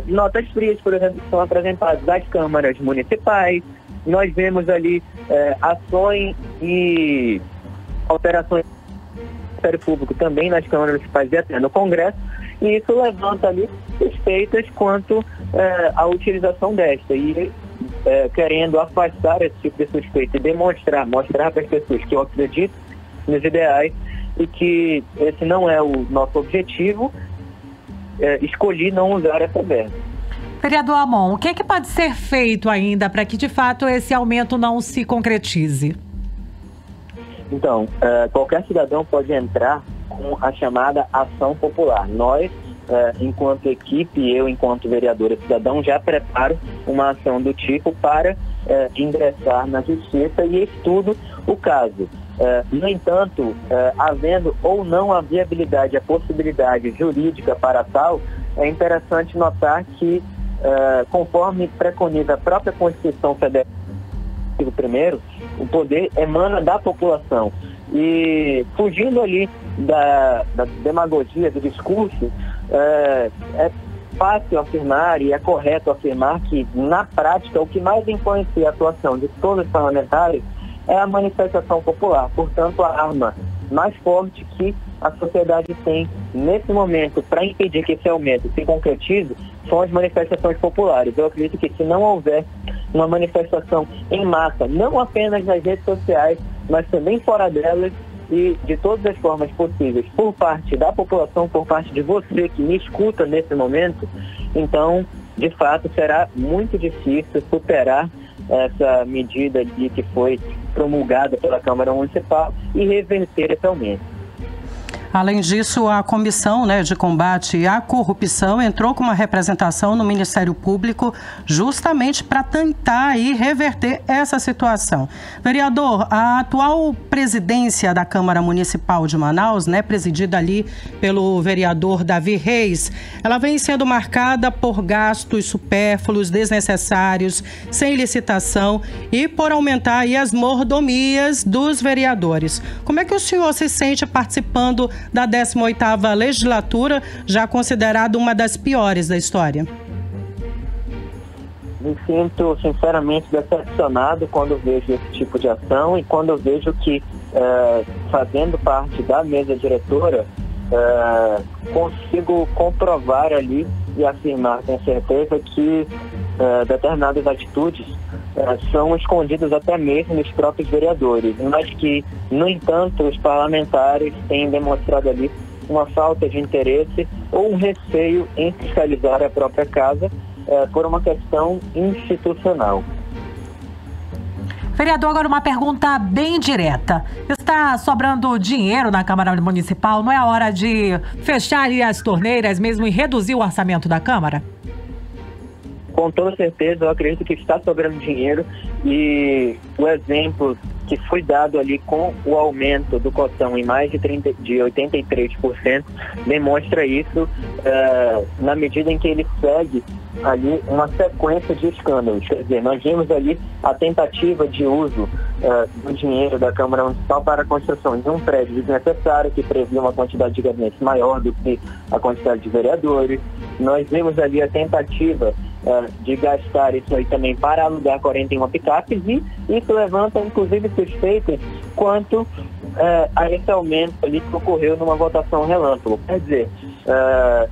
notas frias, por exemplo, que são apresentadas das câmaras municipais. Nós vemos ali ações e alterações do Ministério Público também nas câmaras municipais e até no Congresso, e isso levanta ali suspeitas quanto à utilização desta. E querendo afastar esse tipo de suspeita e mostrar para as pessoas que eu acredito nos ideais e que esse não é o nosso objetivo, escolhi não usar essa verba. Vereador Amon, o que é que pode ser feito ainda para que de fato esse aumento não se concretize? Então, qualquer cidadão pode entrar com a chamada ação popular. Nós, enquanto equipe, eu enquanto vereadora cidadão, já preparo uma ação do tipo para ingressar na justiça e estudo o caso. No entanto, havendo ou não a viabilidade, a possibilidade jurídica para tal, é interessante notar que, conforme preconiza a própria Constituição Federal, primeiro, o poder emana da população. E fugindo ali da demagogia, do discurso, é fácil afirmar e é correto afirmar que, na prática, o que mais influencia a atuação de todos os parlamentares é a manifestação popular. Portanto, a arma mais forte que a sociedade tem nesse momento para impedir que esse aumento se concretize são as manifestações populares. Eu acredito que se não houver uma manifestação em massa, não apenas nas redes sociais, mas também fora delas, e de todas as formas possíveis por parte da população, por parte de você que me escuta nesse momento, então, de fato, será muito difícil superar essa medida que foi promulgada pela Câmara Municipal e reverter esse aumento. Além disso, a Comissão de Combate à Corrupção entrou com uma representação no Ministério Público justamente para tentar aí reverter essa situação. Vereador, a atual presidência da Câmara Municipal de Manaus, presidida ali pelo vereador Davi Reis, ela vem sendo marcada por gastos supérfluos, desnecessários, sem licitação e por aumentar aí as mordomias dos vereadores. Como é que o senhor se sente participando da 18ª legislatura, já considerada uma das piores da história? Me sinto sinceramente decepcionado quando vejo esse tipo de ação e quando vejo que, fazendo parte da mesa diretora, consigo comprovar ali e afirmar com certeza que determinadas atitudes são escondidas até mesmo nos próprios vereadores, mas que, no entanto, os parlamentares têm demonstrado ali uma falta de interesse ou um receio em fiscalizar a própria casa por uma questão institucional. Vereador, agora uma pergunta bem direta. Está sobrando dinheiro na Câmara Municipal? Não é a hora de fechar ali as torneiras mesmo e reduzir o orçamento da Câmara? Com toda certeza, eu acredito que está sobrando dinheiro e o exemplo que foi dado ali com o aumento do cotão em mais de 83% demonstra isso na medida em que ele segue ali uma sequência de escândalos. Quer dizer, nós vimos ali a tentativa de uso do dinheiro da Câmara Municipal para a construção de um prédio desnecessário que previa uma quantidade de gabinetes maior do que a quantidade de vereadores. Nós vimos ali a tentativa de gastar isso aí também para alugar 41 picapes e isso levanta inclusive suspeitas quanto a esse aumento ali que ocorreu numa votação relâmpago. Quer dizer,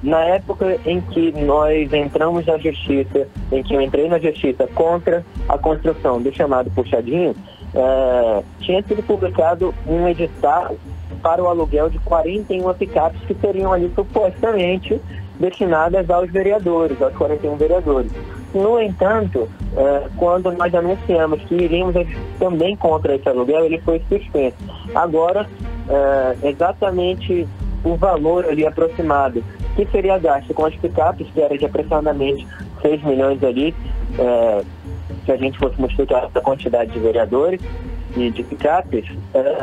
na época em que nós entramos na justiça, em que eu entrei na justiça contra a construção do chamado puxadinho, tinha sido publicado um edital para o aluguel de 41 picapes que seriam ali supostamente destinadas aos vereadores, aos 41 vereadores. No entanto, quando nós anunciamos que iríamos também contra esse aluguel, ele foi suspenso. Agora, exatamente o valor ali aproximado que seria gasto com as picapes, que era de aproximadamente 6 milhões ali, se a gente fosse multiplicar a quantidade de vereadores e de picapes,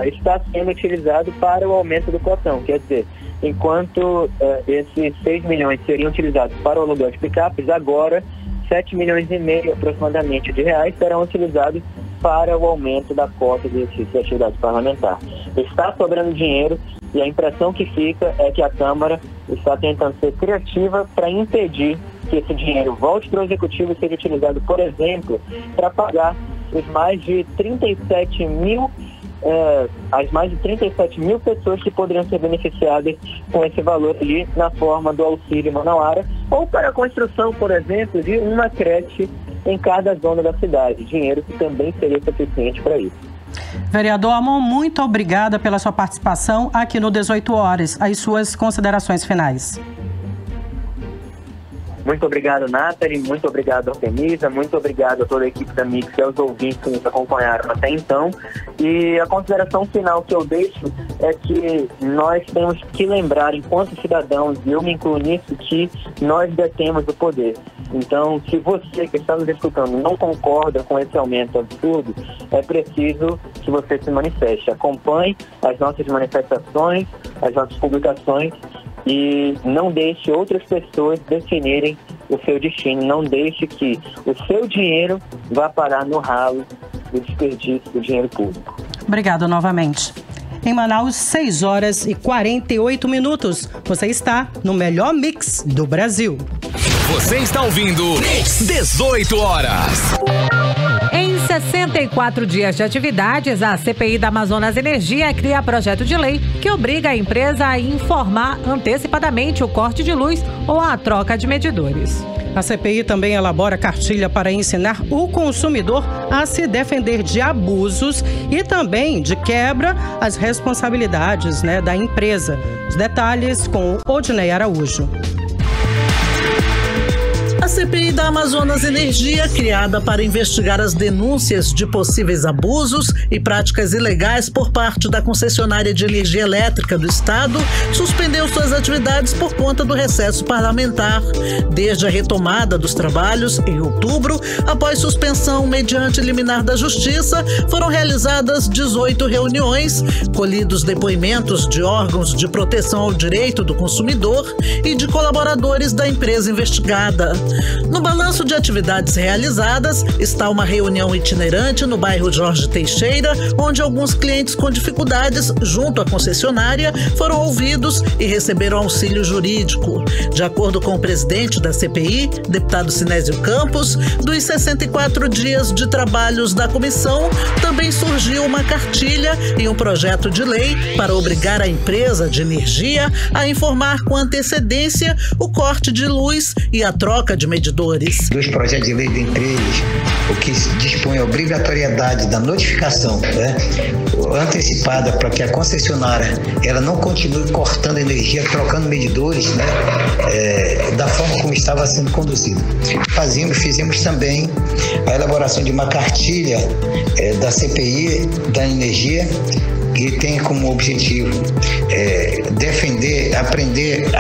está sendo utilizado para o aumento do cotão. Quer dizer, enquanto esses 6 milhões seriam utilizados para o aluguel de picapes, agora 7 milhões e meio aproximadamente de reais serão utilizados para o aumento da cota de exercício da atividade parlamentar. Está sobrando dinheiro e a impressão que fica é que a Câmara está tentando ser criativa para impedir que esse dinheiro volte para o Executivo e seja utilizado, por exemplo, para pagar os mais de 37 mil as mais de 37 mil pessoas que poderiam ser beneficiadas com esse valor ali na forma do auxílio manauara ou para a construção, por exemplo, de uma creche em cada zona da cidade, dinheiro que também seria suficiente para isso. Vereador Amon, muito obrigada pela sua participação aqui no 18 Horas. As suas considerações finais. Muito obrigado, Nathalie, muito obrigado, Artemisa, muito obrigado a toda a equipe da Mix e aos ouvintes que nos acompanharam até então. E a consideração final que eu deixo é que nós temos que lembrar, enquanto cidadãos, e eu me incluo nisso, que nós detemos o poder. Então, se você que está nos escutando não concorda com esse aumento absurdo, é preciso que você se manifeste. Acompanhe as nossas manifestações, as nossas publicações, e não deixe outras pessoas definirem o seu destino. Não deixe que o seu dinheiro vá parar no ralo do desperdício do dinheiro público. Obrigado novamente. Em Manaus, 6 horas e 48 minutos. Você está no melhor mix do Brasil. Você está ouvindo 18 Horas. Em 64 dias de atividades, a CPI da Amazonas Energia cria projeto de lei que obriga a empresa a informar antecipadamente o corte de luz ou a troca de medidores. A CPI também elabora cartilha para ensinar o consumidor a se defender de abusos e também de quebra às responsabilidades, da empresa. Os detalhes com o Odinei Araújo. A CPI da Amazonas Energia, criada para investigar as denúncias de possíveis abusos e práticas ilegais por parte da concessionária de energia elétrica do Estado, suspendeu suas atividades por conta do recesso parlamentar. Desde a retomada dos trabalhos, em outubro, após suspensão mediante liminar da Justiça, foram realizadas 18 reuniões, colhidos depoimentos de órgãos de proteção ao direito do consumidor e de colaboradores da empresa investigada. No balanço de atividades realizadas está uma reunião itinerante no bairro Jorge Teixeira, onde alguns clientes com dificuldades junto à concessionária foram ouvidos e receberam auxílio jurídico. De acordo com o presidente da CPI, deputado Sinésio Campos, dos 64 dias de trabalhos da comissão, também surgiu uma cartilha e um projeto de lei para obrigar a empresa de energia a informar com antecedência o corte de luz e a troca de medidores. Dos projetos de lei, dentre eles, o que dispõe a obrigatoriedade da notificação antecipada para que a concessionária ela não continue cortando energia, trocando medidores, da forma como estava sendo conduzido. Fizemos também a elaboração de uma cartilha da CPI da energia, que tem como objetivo aprender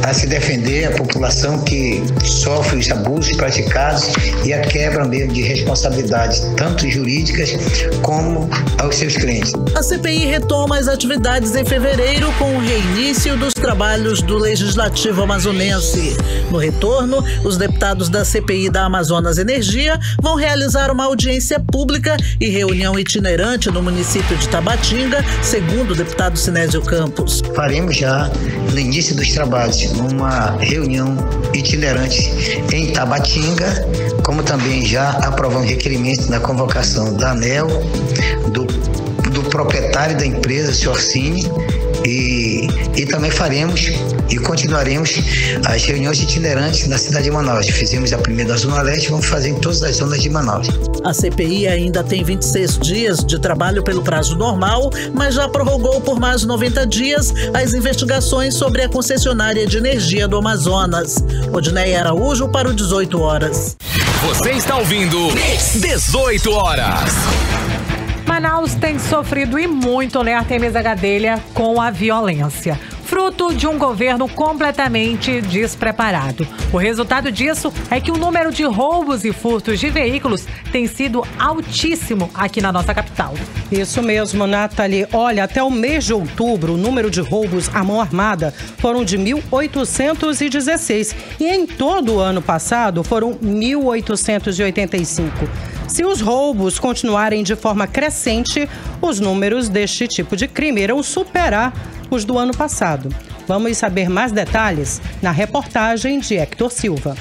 a se defender a população que sofre os abusos praticados e a quebra mesmo de responsabilidades, tanto jurídicas como aos seus clientes. A CPI retoma as atividades em fevereiro com o reinício dos trabalhos do Legislativo amazonense. No retorno, os deputados da CPI da Amazonas Energia vão realizar uma audiência pública e reunião itinerante no município de Tabatinga, segundo o deputado Sinésio Campos. Faremos já, no início dos trabalhos, uma reunião itinerante em Tabatinga, como também já aprovamos requerimento na convocação da ANEEL, do proprietário da empresa, senhor Orsini, e também faremos e continuaremos as reuniões itinerantes na cidade de Manaus. Fizemos a primeira da Zona Leste, vamos fazer em todas as zonas de Manaus. A CPI ainda tem 26 dias de trabalho pelo prazo normal, mas já prorrogou por mais 90 dias as investigações sobre a concessionária de energia do Amazonas. Odinei Araújo para o 18 horas. Você está ouvindo 18 horas. Manaus tem sofrido e muito, Artemisa Gadelha, com a violência. Fruto de um governo completamente despreparado. O resultado disso é que o número de roubos e furtos de veículos tem sido altíssimo aqui na nossa capital. Isso mesmo, Nathalie. Olha, até o mês de outubro, o número de roubos à mão armada foram de 1.816 e em todo o ano passado foram 1.885. Se os roubos continuarem de forma crescente, os números deste tipo de crime irão superar os do ano passado. Vamos saber mais detalhes na reportagem de Hector Silva.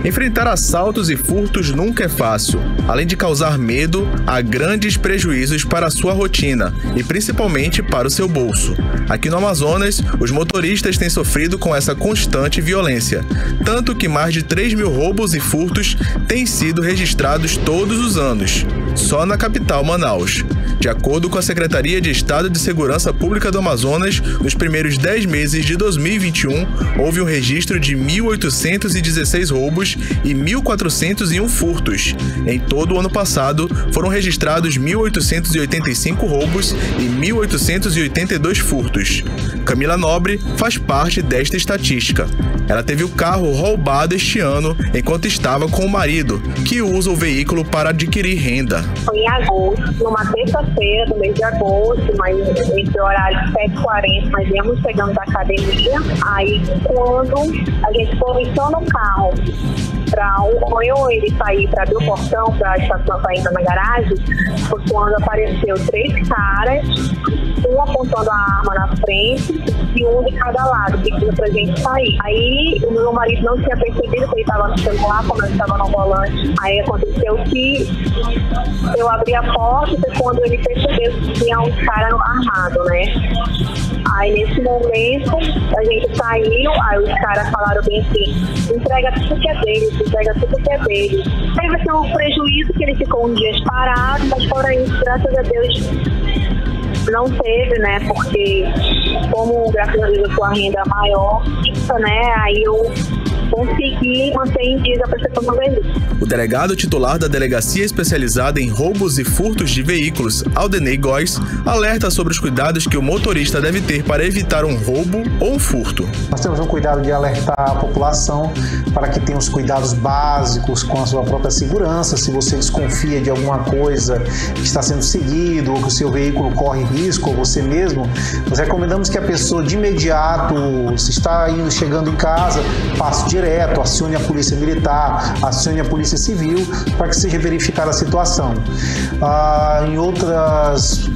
Enfrentar assaltos e furtos nunca é fácil. Além de causar medo, há grandes prejuízos para a sua rotina e principalmente para o seu bolso. Aqui no Amazonas, os motoristas têm sofrido com essa constante violência, tanto que mais de 3.000 roubos e furtos têm sido registrados todos os anos, só na capital Manaus. De acordo com a Secretaria de Estado de Segurança Pública do Amazonas, nos primeiros 10 meses de 2021, houve um registro de 1.816 roubos e 1.401 furtos. Em todo o ano passado, foram registrados 1.885 roubos e 1.882 furtos. Camila Nobre faz parte desta estatística. Ela teve o carro roubado este ano enquanto estava com o marido, que usa o veículo para adquirir renda. Foi em agosto, numa terça-feira do mês de agosto, mas entre o horário de 7h40, nós íamos chegando da academia. Aí, quando a gente começou no carro, para o ele sair para abrir o portão, da estação saindo na garagem, foi quando apareceu 3 caras, um apontando a arma na frente e um de cada lado, pedindo pra gente sair. Aí o meu marido não tinha percebido que ele estava no celular, como ele estava no volante. Aí aconteceu que eu abri a porta e foi quando ele percebeu que tinha um cara armado, né? Aí nesse momento a gente saiu, aí os caras falaram bem assim, entrega tudo que é deles, entrega tudo que é deles. Aí vai ser um prejuízo que ele ficou uns dias parado, mas fora isso, graças a Deus, não teve, né? Porque como, graças a Deus, a sua renda maior, fixa, né? Aí eu consegui manter em dia a prestação do veículo. O delegado titular da Delegacia Especializada em Roubos e Furtos de Veículos, Aldenei Góes, alerta sobre os cuidados que o motorista deve ter para evitar um roubo ou um furto. Nós temos um cuidado de alertar a população para que tenha os cuidados básicos com a sua própria segurança. Se você desconfia de alguma coisa que está sendo seguido ou que o seu veículo corre risco, ou você mesmo, nós recomendamos que a pessoa de imediato, se está chegando em casa, passe direto, acione a polícia militar, acione a polícia civil para que seja verificada a situação. Em outros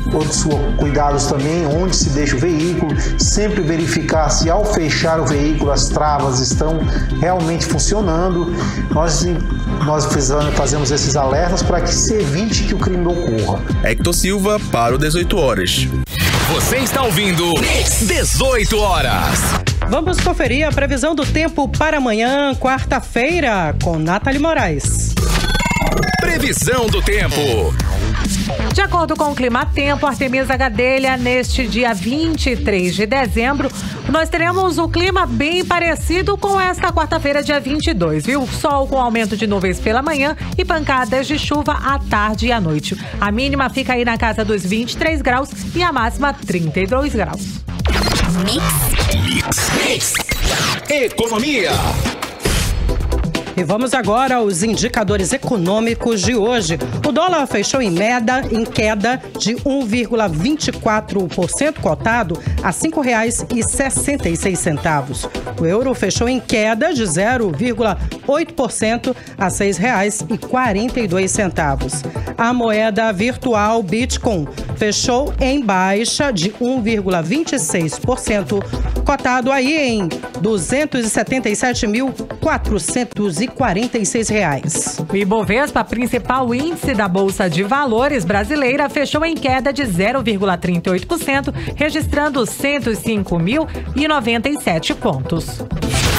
cuidados também, onde se deixa o veículo, sempre verificar se ao fechar o veículo as travas estão realmente funcionando. Nós fazemos esses alertas para que se evite que o crime ocorra. Hector Silva para o 18 horas. Você está ouvindo 18 horas. Vamos conferir a previsão do tempo para amanhã, quarta-feira, com Nathalie Moraes. Previsão do tempo. De acordo com o Climatempo, Artemisa Gadelha, neste dia 23 de dezembro, nós teremos um clima bem parecido com esta quarta-feira, dia 22, viu? Sol com aumento de nuvens pela manhã e pancadas de chuva à tarde e à noite. A mínima fica aí na casa dos 23 graus e a máxima 32 graus. Mix. Economia. E vamos agora aos indicadores econômicos de hoje. O dólar fechou em queda de 1,24%, cotado a R$ 5,66. O euro fechou em queda de 0,8% a R$ 6,42. A moeda virtual Bitcoin fechou em baixa de 1,26%, cotado aí em R$ 277.446. O Ibovespa, principal índice da Bolsa de Valores brasileira, fechou em queda de 0,38%, registrando 105.097 pontos.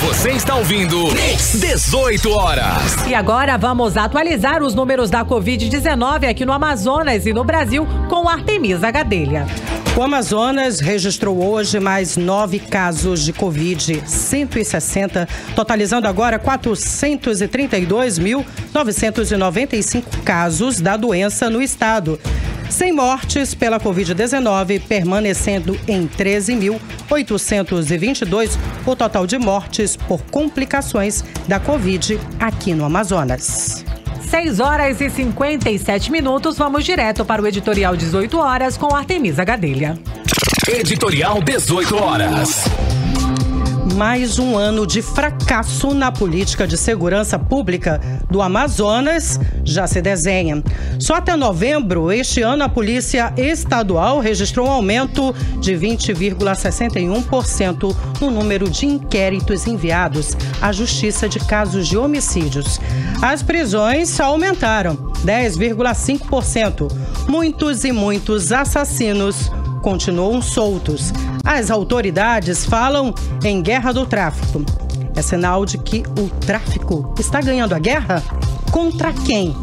Você está ouvindo 18 horas. E agora vamos atualizar os números da Covid-19 aqui no Amazonas e no Brasil com Artemisa Gadelha. O Amazonas registrou hoje mais 9 casos de Covid-160, totalizando agora 432.995 casos da doença no estado. Sem mortes pela Covid-19, permanecendo em 13.822 o total de mortes por complicações da Covid aqui no Amazonas. 6 horas e 57 minutos, vamos direto para o Editorial 18 horas com Artemisa Gadelha. Editorial 18 horas. Mais um ano de fracasso na política de segurança pública do Amazonas já se desenha. Só até novembro, este ano, a Polícia Estadual registrou um aumento de 20,61% no número de inquéritos enviados à Justiça de casos de homicídios. As prisões só aumentaram 10,5%. Muitos e muitos assassinos continuam soltos. As autoridades falam em guerra do tráfico. É sinal de que o tráfico está ganhando a guerra? Contra quem?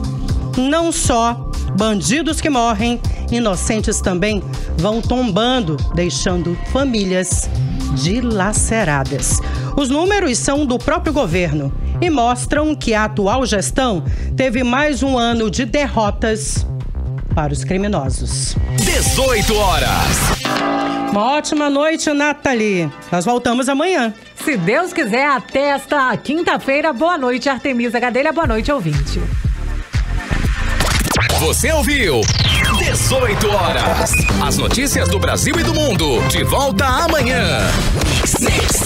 Não só bandidos que morrem, inocentes também vão tombando, deixando famílias dilaceradas. Os números são do próprio governo e mostram que a atual gestão teve mais um ano de derrotas para os criminosos. 18 horas. Uma ótima noite, Nathalie. Nós voltamos amanhã. Se Deus quiser, até esta quinta-feira. Boa noite, Artemisa Gadelha. Boa noite, ouvinte. Você ouviu 18 horas. As notícias do Brasil e do mundo. De volta amanhã. Mix.